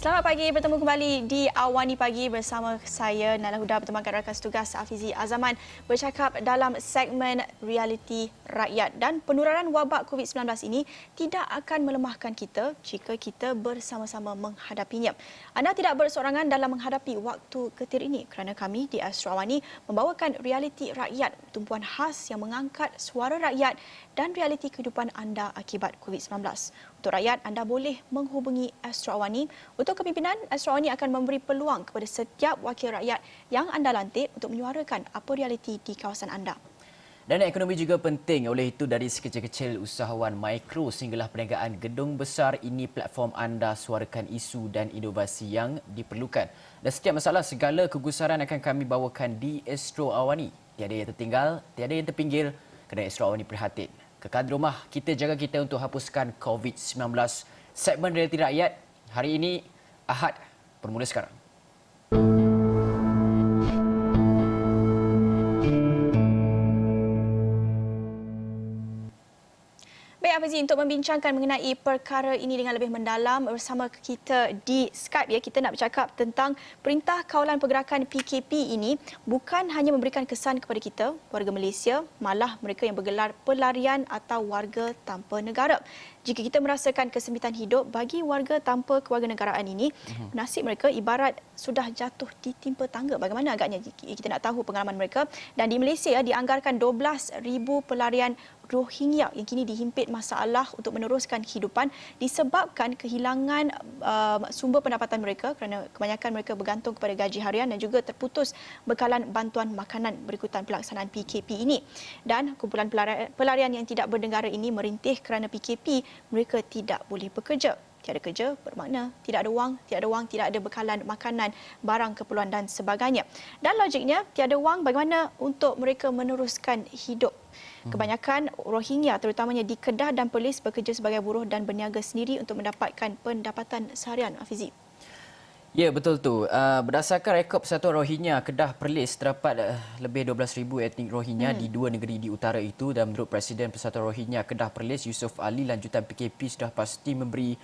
Selamat pagi, bertemu kembali di Awani Pagi bersama saya Nala Huda bertemankan rakan setugas Afizi Azaman bercakap dalam segmen Realiti Rakyat. Dan penularan wabak COVID-19 ini tidak akan melemahkan kita jika kita bersama-sama menghadapinya. Anda tidak bersorangan dalam menghadapi waktu getir ini kerana kami di Astro Awani membawakan Realiti Rakyat, tumpuan khas yang mengangkat suara rakyat dan realiti kehidupan anda akibat COVID-19. Untuk rakyat, anda boleh menghubungi Astro Awani. Untuk kepimpinan, Astro Awani akan memberi peluang kepada setiap wakil rakyat yang anda lantik untuk menyuarakan apa realiti di kawasan anda. Dan ekonomi juga penting, oleh itu dari sekecil-kecil usahawan mikro sehinggalah perniagaan gedung besar, ini platform anda suarakan isu dan inovasi yang diperlukan. Dan setiap masalah, segala kegusaran akan kami bawakan di Astro Awani. Tiada yang tertinggal, tiada yang terpinggir, kerana Astro Awani prihatin. Kekal di rumah, kita jaga kita untuk hapuskan COVID-19. Segmen Realiti Rakyat hari ini, Ahad, bermula sekarang. Baik, Afizi, untuk membincangkan mengenai perkara ini dengan lebih mendalam bersama kita di Skype, ya, kita nak bercakap tentang Perintah Kawalan Pergerakan PKP ini bukan hanya memberikan kesan kepada kita, warga Malaysia, malah mereka yang bergelar pelarian atau warga tanpa negara. Jika kita merasakan kesempitan hidup bagi warga tanpa kewarganegaraan ini, nasib mereka ibarat sudah jatuh ditimpa tangga. Bagaimana agaknya kita nak tahu pengalaman mereka. Dan di Malaysia dianggarkan 12,000 pelarian Rohingya yang kini dihimpit masalah untuk meneruskan kehidupan disebabkan kehilangan sumber pendapatan mereka kerana kebanyakan mereka bergantung kepada gaji harian dan juga terputus bekalan bantuan makanan berikutan pelaksanaan PKP ini. Dan kumpulan pelarian yang tidak bernegara ini merintih kerana PKP mereka tidak boleh bekerja. Tiada kerja bermakna tidak ada wang, tidak ada bekalan makanan, barang keperluan dan sebagainya. Dan logiknya, tiada wang bagaimana untuk mereka meneruskan hidup. Kebanyakan Rohingya terutamanya di Kedah dan Perlis bekerja sebagai buruh dan berniaga sendiri untuk mendapatkan pendapatan seharian. Afizi. Ya, betul tu. Berdasarkan rekod Persatuan Rohingya Kedah Perlis, terdapat lebih 12,000 etnik Rohingya di dua negeri di utara itu, dan menurut Presiden Persatuan Rohingya Kedah Perlis, Yusof Ali, lanjutan PKP sudah pasti memberi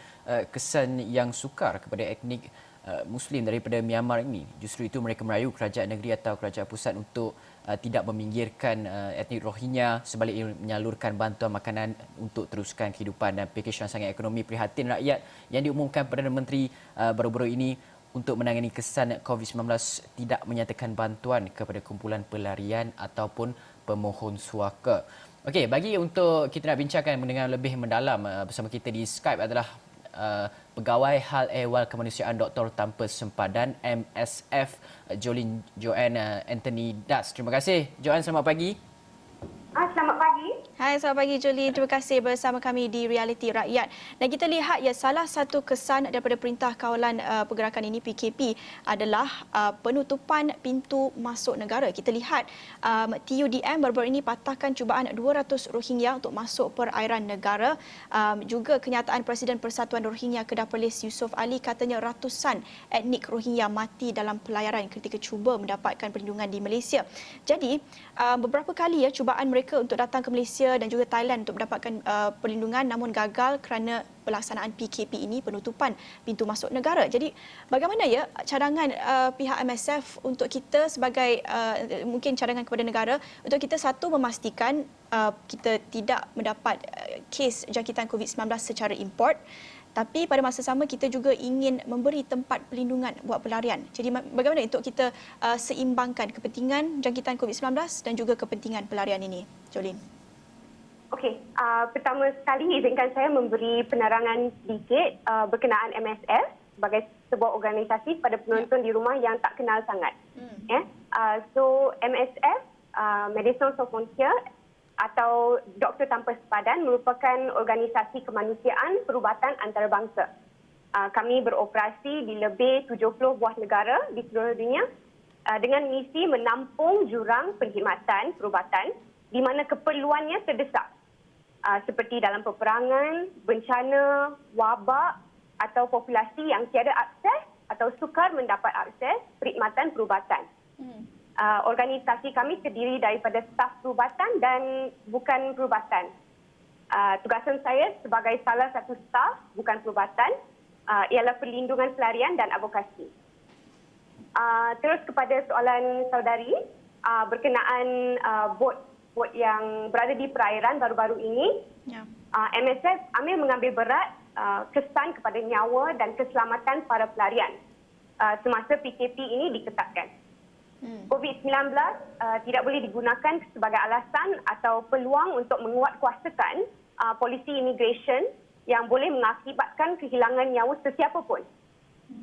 kesan yang sukar kepada etnik Muslim daripada Myanmar ini. Justru itu mereka merayu kerajaan negeri atau kerajaan pusat untuk tidak meminggirkan etnik Rohingya, sebaliknya menyalurkan bantuan makanan untuk teruskan kehidupan. Dan pakej rangsangan ekonomi prihatin rakyat yang diumumkan Perdana Menteri baru-baru ini untuk menangani kesan COVID-19 tidak menyatakan bantuan kepada kumpulan pelarian ataupun pemohon suaka. Okey, bagi untuk kita nak bincangkan dengan lebih mendalam bersama kita di Skype adalah Pegawai Hal Ehwal Kemanusiaan Doktor Tanpa Sempadan MSF Joanne Anthony Das. Terima kasih Joanne, selamat pagi. Selamat pagi. Hai, selamat pagi Jolin. Terima kasih bersama kami di Realiti Rakyat. Dan kita lihat, ya, salah satu kesan daripada Perintah Kawalan Pergerakan ini PKP adalah penutupan pintu masuk negara. Kita lihat TUDM baru-baru ini patahkan cubaan 200 Rohingya untuk masuk perairan negara. Juga kenyataan Presiden Persatuan Rohingya Kedah Perlis Yusof Ali katanya ratusan etnik Rohingya mati dalam pelayaran ketika cuba mendapatkan perlindungan di Malaysia. Jadi beberapa kali, ya, cubaan mereka untuk datang ke Malaysia dan juga Thailand untuk mendapatkan perlindungan namun gagal kerana pelaksanaan PKP ini, penutupan pintu masuk negara. Jadi bagaimana, ya, cadangan pihak MSF untuk kita sebagai mungkin cadangan kepada negara untuk kita satu memastikan kita tidak mendapat kes jangkitan COVID-19 secara import, tapi pada masa sama kita juga ingin memberi tempat perlindungan buat pelarian. Jadi bagaimana untuk kita seimbangkan kepentingan jangkitan COVID-19 dan juga kepentingan pelarian ini, Jolin? Okey, pertama sekali izinkan saya memberi penerangan sedikit berkenaan MSF sebagai sebuah organisasi pada penonton di rumah yang tak kenal sangat. So MSF, Médecins Sans Frontières atau Doktor Tanpa Sempadan merupakan organisasi kemanusiaan perubatan antarabangsa. Kami beroperasi di lebih 70 buah negara di seluruh dunia dengan misi menampung jurang perkhidmatan perubatan di mana keperluannya terdesak, seperti dalam peperangan, bencana, wabak atau populasi yang tiada akses atau sukar mendapat akses perkhidmatan perubatan. Organisasi kami terdiri daripada staf perubatan dan bukan perubatan. Tugasan saya sebagai salah satu staf bukan perubatan ialah perlindungan pelarian dan advokasi. Terus kepada soalan saudari berkenaan bot yang berada di perairan baru-baru ini, MSF ambil mengambil berat kesan kepada nyawa dan keselamatan para pelarian semasa PKP ini diketatkan. COVID-19 tidak boleh digunakan sebagai alasan atau peluang untuk menguatkuasakan polisi immigration yang boleh mengakibatkan kehilangan nyawa sesiapa pun.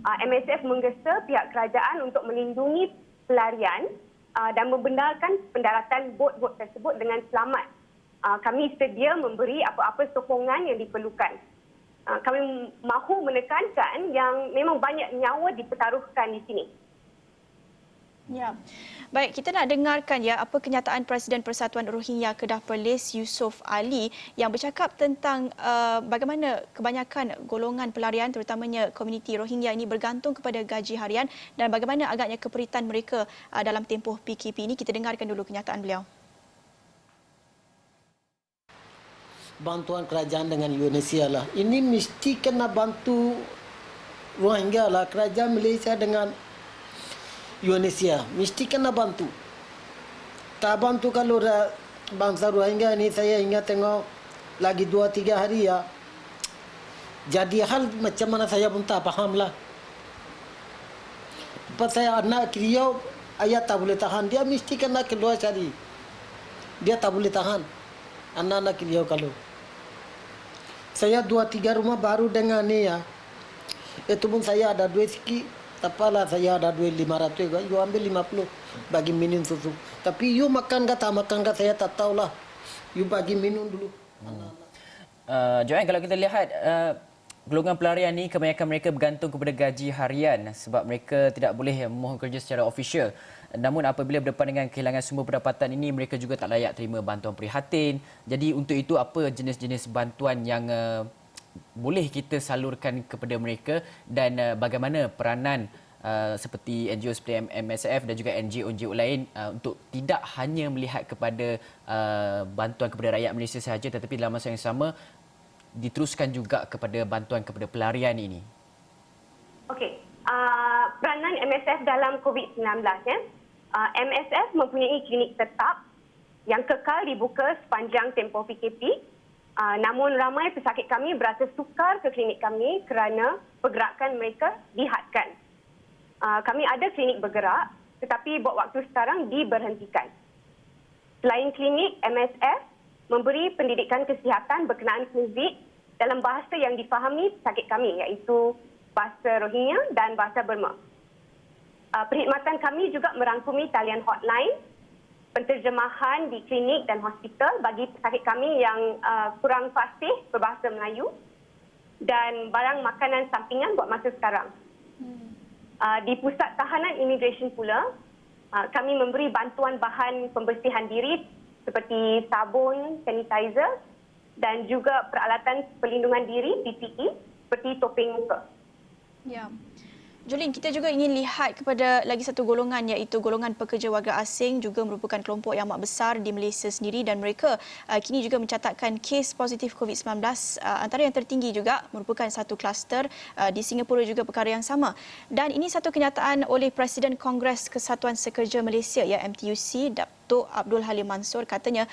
MSF menggesa pihak kerajaan untuk melindungi pelarian dan membenarkan pendaratan bot-bot tersebut dengan selamat. Kami sedia memberi apa-apa sokongan yang diperlukan. Kami mahu menekankan yang memang banyak nyawa dipertaruhkan di sini. Ya. Baik, kita nak dengarkan ya apa kenyataan Presiden Persatuan Rohingya Kedah Perlis Yusof Ali yang bercakap tentang bagaimana kebanyakan golongan pelarian terutamanya komuniti Rohingya ini bergantung kepada gaji harian dan bagaimana agaknya keperitan mereka dalam tempoh PKP ini. Kita dengarkan dulu kenyataan beliau. Bantuan kerajaan dengan Indonesia lah. Ini mesti kena bantu Rohingya lah. Kerajaan Malaysia dengan Indonesia mesti kena bantu. Tak bantu kalau bangsa Rohingya ini saya ingat tengok lagi 2-3 hari ya. Jadi hal macam mana saya pun tak faham lah. Lepas saya anak kriau, ayah tak boleh tahan. Dia mesti kena keluar cari. Dia tak boleh tahan. Anak-anak kriau kalau. Saya 2-3 rumah baru dengan ni ya. Itu pun saya ada duit sikit. Tapalah saya ada duit 500, you ambil 50 bagi minum susu. Tapi you makan ke tak makan ke saya tak tahulah. You bagi minum dulu. Joanne, kalau kita lihat golongan pelarian ni kebanyakan mereka bergantung kepada gaji harian sebab mereka tidak boleh memohon kerja secara ofisial. Namun apabila berdepan dengan kehilangan sumber pendapatan ini, mereka juga tak layak terima bantuan prihatin. Jadi untuk itu apa jenis-jenis bantuan yang boleh kita salurkan kepada mereka dan bagaimana peranan seperti NGO seperti MSF dan juga NGO-NGO lain untuk tidak hanya melihat kepada bantuan kepada rakyat Malaysia sahaja tetapi dalam masa yang sama diteruskan juga kepada bantuan kepada pelarian ini. Okey, peranan MSF dalam COVID-19 ya. MSF mempunyai klinik tetap yang kekal dibuka sepanjang tempoh PKP. Namun ramai pesakit kami berasa sukar ke klinik kami kerana pergerakan mereka dihadkan. Kami ada klinik bergerak tetapi buat waktu sekarang diberhentikan. Selain klinik, MSF memberi pendidikan kesihatan berkenaan COVID dalam bahasa yang difahami pesakit kami iaitu bahasa Rohingya dan bahasa Burma. Perkhidmatan kami juga merangkumi talian hotline, penterjemahan di klinik dan hospital bagi pesakit kami yang kurang fasih berbahasa Melayu dan barang makanan sampingan buat masa sekarang. Di pusat tahanan immigration pula, kami memberi bantuan bahan pembersihan diri seperti sabun, sanitizer dan juga peralatan perlindungan diri PPE seperti topeng muka. Ya. Jolin, kita juga ingin lihat kepada lagi satu golongan iaitu golongan pekerja warga asing juga merupakan kelompok yang amat besar di Malaysia sendiri dan mereka kini juga mencatatkan kes positif COVID-19 antara yang tertinggi juga merupakan satu kluster di Singapura juga perkara yang sama. Dan ini satu kenyataan oleh Presiden Kongres Kesatuan Sekerja Malaysia MTUC Datuk Abdul Halim Mansor katanya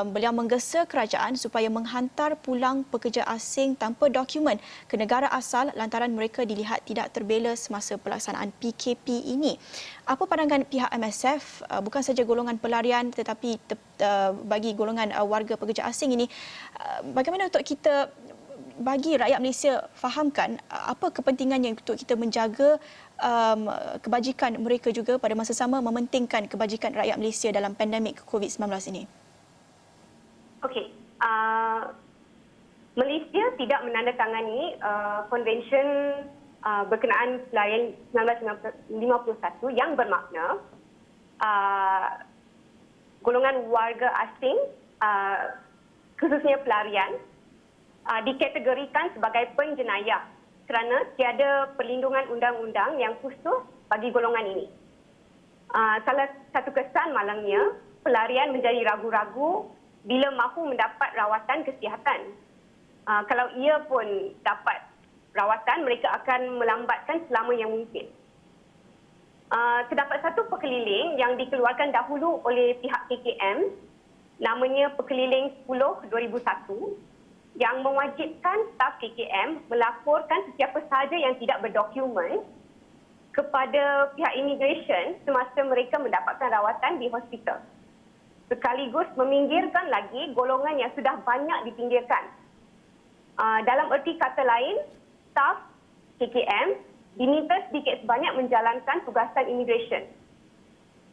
beliau menggesa kerajaan supaya menghantar pulang pekerja asing tanpa dokumen ke negara asal lantaran mereka dilihat tidak terbela semasa pelaksanaan PKP ini. Apa pandangan pihak MSF bukan saja golongan pelarian tetapi bagi golongan warga pekerja asing ini, bagaimana untuk kita bagi rakyat Malaysia fahamkan apa kepentingannya untuk kita menjaga kebajikan mereka juga pada masa sama mementingkan kebajikan rakyat Malaysia dalam pandemik COVID-19 ini? Okey. Malaysia tidak menandatangani konvensyen berkenaan pelarian 1951 yang bermakna golongan warga asing khususnya pelarian dikategorikan sebagai penjenayah kerana tiada perlindungan undang-undang yang khusus bagi golongan ini. Salah satu kesan malangnya, pelarian menjadi ragu-ragu bila mahu mendapat rawatan kesihatan. Kalau ia pun dapat rawatan, mereka akan melambatkan selama yang mungkin. Terdapat satu perkeliling yang dikeluarkan dahulu oleh pihak KKM, namanya Perkeliling 10/2001, yang mewajibkan staf KKM melaporkan sesiapa sahaja yang tidak berdokumen kepada pihak immigration semasa mereka mendapatkan rawatan di hospital. Sekaligus meminggirkan lagi golongan yang sudah banyak dipinggirkan. Dalam erti kata lain, staf KKM diminta sedikit sebanyak menjalankan tugasan immigration.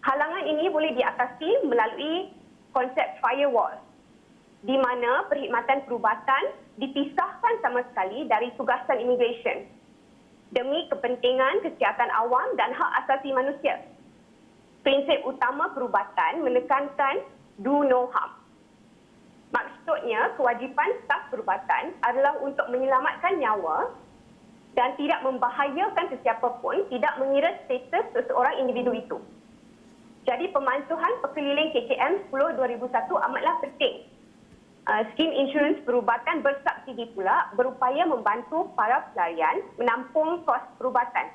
Halangan ini boleh diatasi melalui konsep firewall, di mana perkhidmatan perubatan dipisahkan sama sekali dari tugasan immigration demi kepentingan kesihatan awam dan hak asasi manusia. Prinsip utama perubatan menekankan do no harm. Maksudnya, kewajipan staf perubatan adalah untuk menyelamatkan nyawa dan tidak membahayakan sesiapa pun, tidak mengira status seseorang individu itu. Jadi pemansuhan perkeliling KKM 10/2001 amatlah penting. Skim insurans perubatan bersubsidi pula berupaya membantu para pelarian menampung kos perubatan.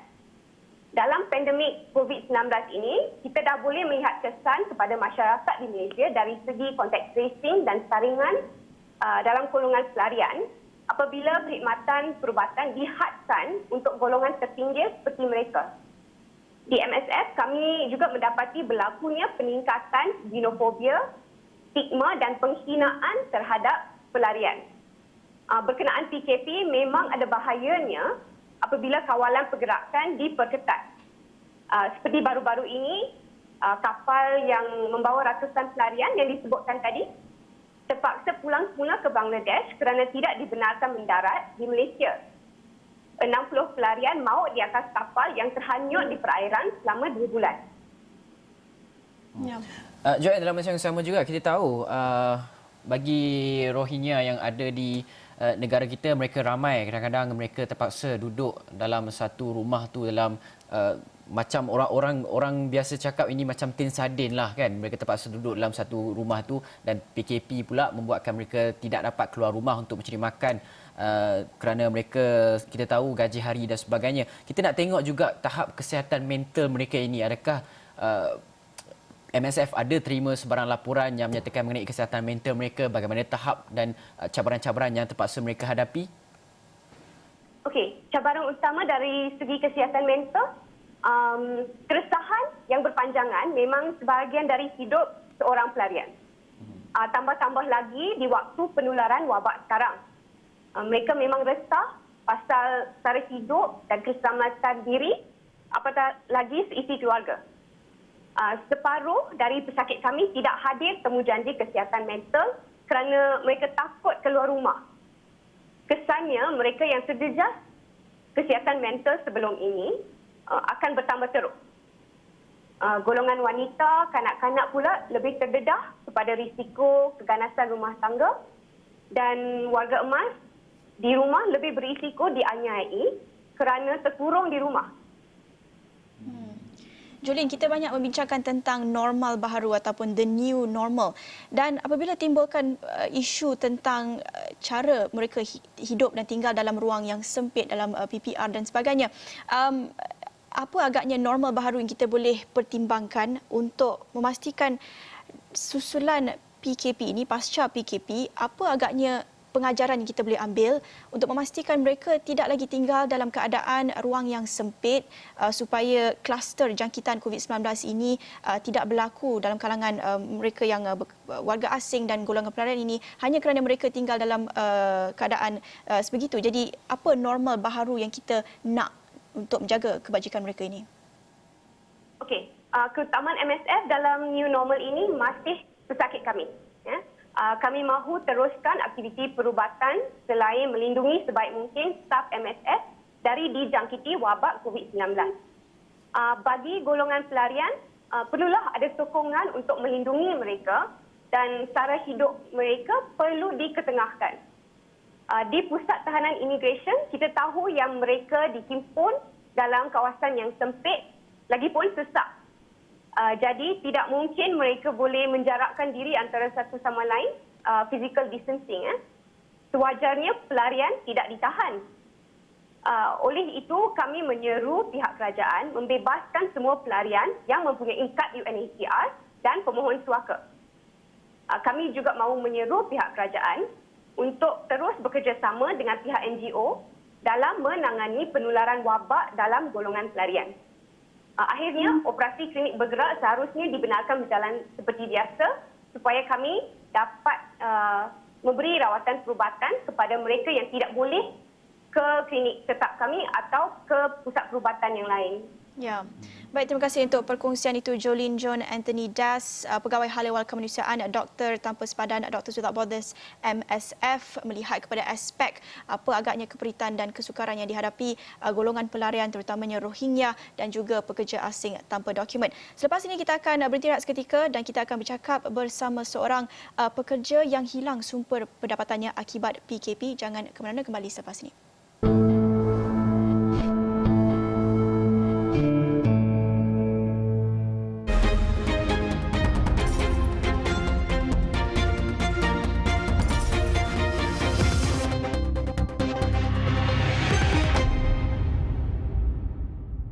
Dalam pandemik COVID-19 ini, kita dah boleh melihat kesan kepada masyarakat di Malaysia dari segi contact tracing dan saringan dalam golongan pelarian apabila perkhidmatan perubatan dihadkan untuk golongan terpinggir seperti mereka. Di MSF, kami juga mendapati berlakunya peningkatan xenofobia, stigma dan penghinaan terhadap pelarian. Berkenaan PKP memang ada bahayanya apabila kawalan pergerakan diperketat. Seperti baru-baru ini, kapal yang membawa ratusan pelarian yang disebutkan tadi terpaksa pulang semula ke Bangladesh kerana tidak dibenarkan mendarat di Malaysia. 60 pelarian maut di atas kapal yang terhanyut di perairan selama 2 bulan. Ya. Joy, dalam masa yang sama juga kita tahu bagi Rohingya yang ada di negara kita, mereka ramai. Kadang-kadang mereka terpaksa duduk dalam satu rumah tu dalam macam orang biasa cakap ini macam tin sardin lah kan. Mereka terpaksa duduk dalam satu rumah tu dan PKP pula membuatkan mereka tidak dapat keluar rumah untuk mencari makan kerana mereka, kita tahu gaji hari dan sebagainya. Kita nak tengok juga tahap kesihatan mental mereka ini. Adakah MSF ada terima sebarang laporan yang menyatakan mengenai kesihatan mental mereka, bagaimana tahap dan cabaran-cabaran yang terpaksa mereka hadapi? Okey, cabaran utama dari segi kesihatan mental, keresahan yang berpanjangan memang sebahagian dari hidup seorang pelarian. Tambah-tambah lagi di waktu penularan wabak sekarang. Mereka memang resah pasal cara hidup dan keselamatan diri, apatah lagi seisi keluarga. Separuh dari pesakit kami tidak hadir temujanji kesihatan mental kerana mereka takut keluar rumah. Kesannya mereka yang terjejas kesihatan mental sebelum ini akan bertambah teruk. Golongan wanita, kanak-kanak pula lebih terdedah kepada risiko keganasan rumah tangga dan warga emas di rumah lebih berisiko dianiayai kerana terkurung di rumah. Jolin, kita banyak membincangkan tentang normal baharu ataupun the new normal. Dan apabila timbulkan isu tentang cara mereka hidup dan tinggal dalam ruang yang sempit dalam PPR dan sebagainya, apa agaknya normal baharu yang kita boleh pertimbangkan untuk memastikan susulan PKP ini, pasca PKP, apa agaknya pengajaran yang kita boleh ambil untuk memastikan mereka tidak lagi tinggal dalam keadaan ruang yang sempit supaya kluster jangkitan COVID-19 ini tidak berlaku dalam kalangan mereka yang warga asing dan golongan pelarian ini hanya kerana mereka tinggal dalam keadaan sebegitu. Jadi apa normal baharu yang kita nak untuk menjaga kebajikan mereka ini? Okey, keutamaan MSF dalam new normal ini masih pesakit kami. Ya. Kami mahu teruskan aktiviti perubatan selain melindungi sebaik mungkin staf MSF dari dijangkiti wabak COVID-19. Bagi golongan pelarian, perlulah ada sokongan untuk melindungi mereka dan cara hidup mereka perlu diketengahkan. Di pusat tahanan immigration, kita tahu yang mereka dihimpun dalam kawasan yang sempit, lagipun sesak. Jadi tidak mungkin mereka boleh menjarakkan diri antara satu sama lain, physical distancing. Sewajarnya pelarian tidak ditahan. Oleh itu, kami menyeru pihak kerajaan membebaskan semua pelarian yang mempunyai kad UNHCR dan pemohon suaka. Kami juga mahu menyeru pihak kerajaan untuk terus bekerjasama dengan pihak NGO dalam menangani penularan wabak dalam golongan pelarian. Akhirnya, operasi klinik bergerak seharusnya dibenarkan berjalan seperti biasa supaya kami dapat memberi rawatan perubatan kepada mereka yang tidak boleh ke klinik tetap kami atau ke pusat perubatan yang lain. Ya. Baik, terima kasih untuk perkongsian itu Jolene John Anthony Das, Pegawai Hal Ehwal Kemanusiaan Doktor Tanpa Sepadan Doctors Without Borders MSF, melihat kepada aspek apa agaknya keperitan dan kesukaran yang dihadapi golongan pelarian terutamanya Rohingya dan juga pekerja asing tanpa dokumen. Selepas ini kita akan berhenti rehat seketika dan kita akan bercakap bersama seorang pekerja yang hilang sumber pendapatannya akibat PKP. Jangan ke mana-mana, kembali selepas ini.